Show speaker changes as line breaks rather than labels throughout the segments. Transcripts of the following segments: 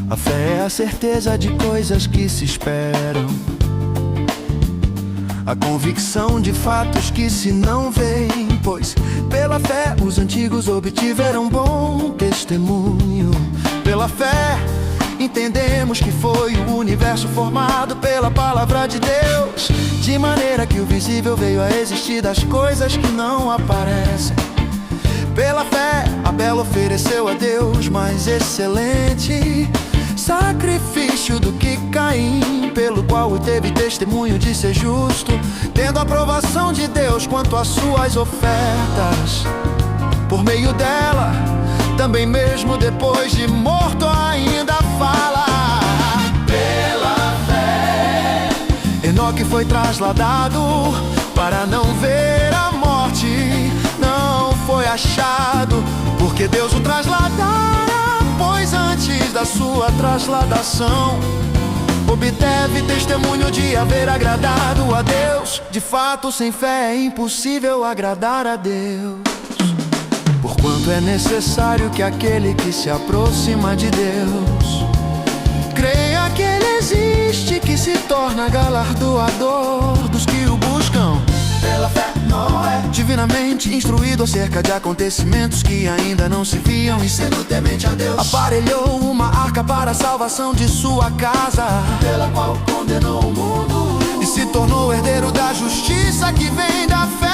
A fé é a certeza de coisas que se esperam, a convicção de fatos que se não veem, pois pela fé os antigos obtiveram bom testemunho. Pela fé entendemos que foi o universo formado pela palavra de Deus, de maneira que o visível veio a existir das coisas que não aparecem. Pela fé Abel ofereceu a Deus mais excelente sacrifício do que Caim, pelo qual teve testemunho de ser justo, tendo aprovação de Deus quanto às suas ofertas. Por meio dela, também mesmo depois de morto ainda fala. Pela fé Enoque foi trasladado para não ver a morte, não foi achado porque Deus o trasladara, pois antes da sua trasladação obteve testemunho de haver agradado a Deus. De fato, sem fé é impossível agradar a Deus, porquanto é necessário que aquele que se aproxima de Deus creia que Ele existe, que se torna galardoador dos que o buscam. Pela fé Noé, divinamente instruído acerca de acontecimentos que ainda não se viam, e sendo temente a Deus, aparelhou uma arca para a salvação de sua casa, pela qual condenou o mundo e se tornou herdeiro da justiça que vem da fé.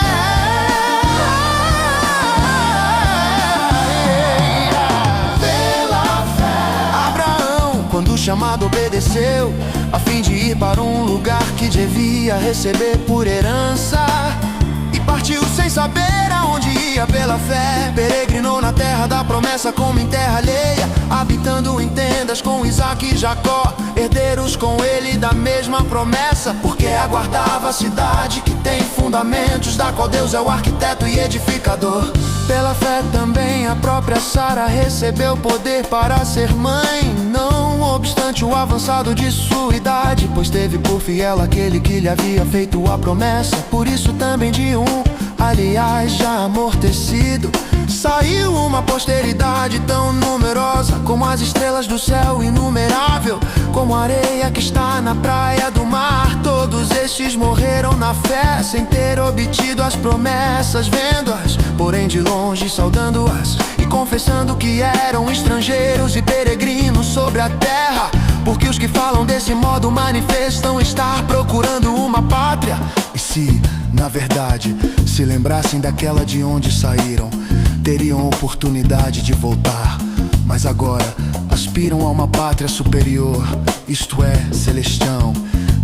Pela fé Abraão, quando chamado, obedeceu, a fim de ir para um lugar que devia receber por herança, e partiu sem saber aonde ia. Pela fé peregrinou na terra da promessa como em terra alheia, habitando em tendas com Isaque e Jacó, herdeiros com ele da mesma promessa, porque aguardava a cidade que tem fundamentos, da qual Deus é o arquiteto e edificador. Pela fé também a própria Sara recebeu poder para ser mãe, não obstante o avançado de sua idade, pois teve por fiel aquele que lhe havia feito a promessa. Por isso também de um, aliás já amortecido, saiu uma posteridade tão numerosa como as estrelas do céu, inumerável como a areia que está na praia do mar. Todos estes morreram na fé, sem ter obtido as promessas, vendo-as, porém de longe saudando-as, e confessando que eram estrangeiros e peregrinos sobre a terra, porque os que falam desse modo manifestam estar procurando uma pátria. E se, na verdade, se lembrassem daquela de onde saíram, teriam oportunidade de voltar, mas agora aspiram a uma pátria superior, isto é, celestial.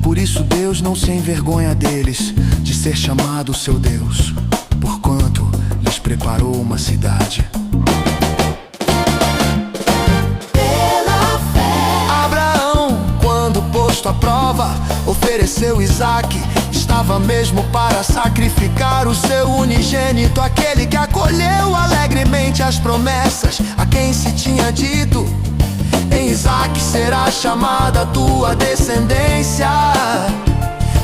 Por isso Deus não se envergonha deles, de ser chamado seu Deus, porquanto lhes preparou uma cidade. Pela fé Abraão, quando posto à prova, ofereceu Isaque. Estava mesmo para sacrificar o seu unigênito, aquele que acolheu alegremente as promessas, a quem se tinha dito: em Isaque será chamada a tua descendência,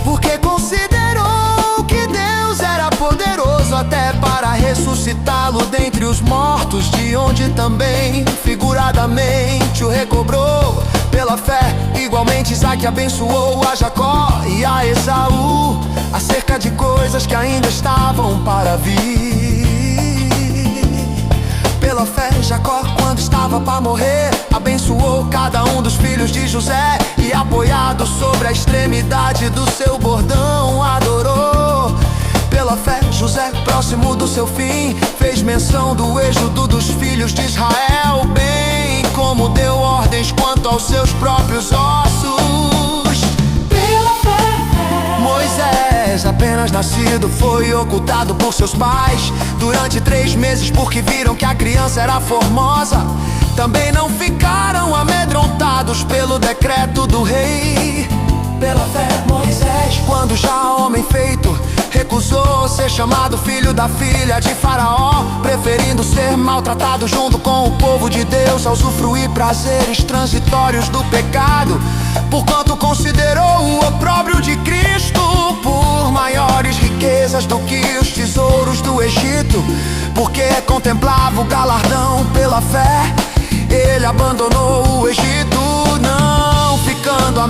porque considerou que Deus era poderoso até para ressuscitá-lo dentre os mortos, de onde também figuradamente o recobrou. Pela fé, igualmente Isaque abençoou a Jacó e a Esaú acerca de coisas que ainda estavam para vir. Pela fé, Jacó, quando estava para morrer, abençoou cada um dos filhos de José, e apoiado sobre a extremidade do seu bordão, adorou. Pela fé, José, próximo do seu fim, fez menção do êxodo dos filhos de Israel, bem como deu ordens quanto aos seus próprios ossos. Pela fé Moisés, apenas nascido, foi ocultado por seus pais durante 3 meses, porque viram que a criança era formosa. Também não ficaram amedrontados pelo decreto do rei. Pela fé Moisés, quando já homem feito, recusou ser chamado filho da filha de Faraó, preferindo ser maltratado junto com o povo de Deus, a usufruir prazeres transitórios do pecado, porquanto considerou o opróbrio de Cristo por maiores riquezas do que os tesouros do Egito, porque contemplava o galardão. Pela fé ele abandonou o Egito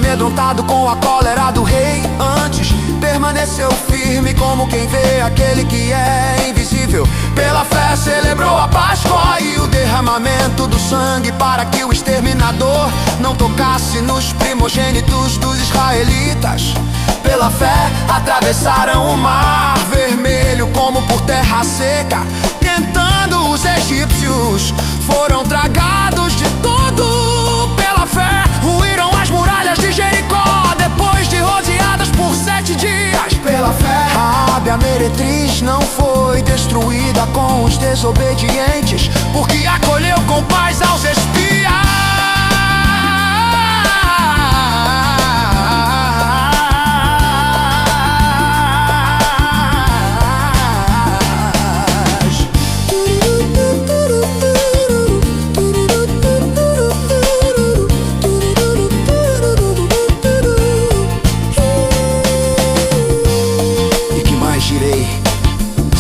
amedrontado com a cólera do rei. Antes permaneceu firme como quem vê aquele que é invisível. Pela fé celebrou a Páscoa e o derramamento do sangue, para que o exterminador não tocasse nos primogênitos dos israelitas. Pela fé atravessaram o mar vermelho como por terra seca. Tentando os egípcios, foram tragados de todo. Pela fé ruíram as muralhas de Jericó, depois de rodeadas por 7 dias. Pela fé Raabe a meretriz não foi destruída com os desobedientes, porque acolheu com paz aos espias.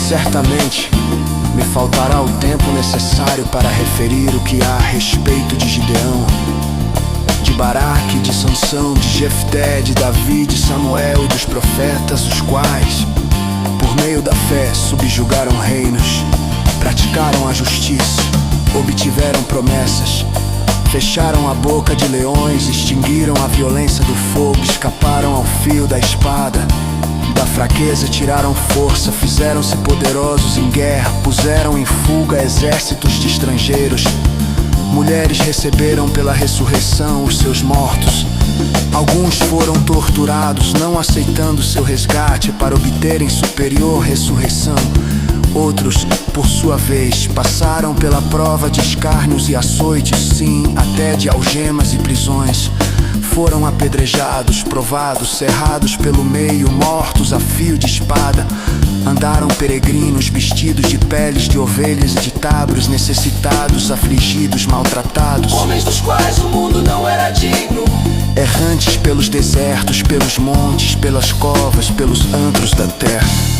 Certamente me faltará o tempo necessário para referir o que há a respeito de Gideão, de Baraque, de Sansão, de Jefté, de Davi, de Samuel e dos profetas, os quais, por meio da fé, subjugaram reinos, praticaram a justiça, obtiveram promessas, fecharam a boca de leões, extinguiram a violência do fogo, escaparam ao fio da espada. Da fraqueza tiraram força, fizeram-se poderosos em guerra, puseram em fuga exércitos de estrangeiros. Mulheres receberam pela ressurreição os seus mortos. Alguns foram torturados, não aceitando seu resgate para obterem superior ressurreição. Outros, por sua vez, passaram pela prova de escárnios e açoites, sim, até de algemas e prisões. Foram apedrejados, provados, cerrados pelo meio, mortos a fio de espada. Andaram peregrinos, vestidos de peles de ovelhas e de tabros, necessitados, afligidos, maltratados,
homens dos quais o mundo não era digno,
errantes pelos desertos, pelos montes, pelas covas, pelos antros da terra.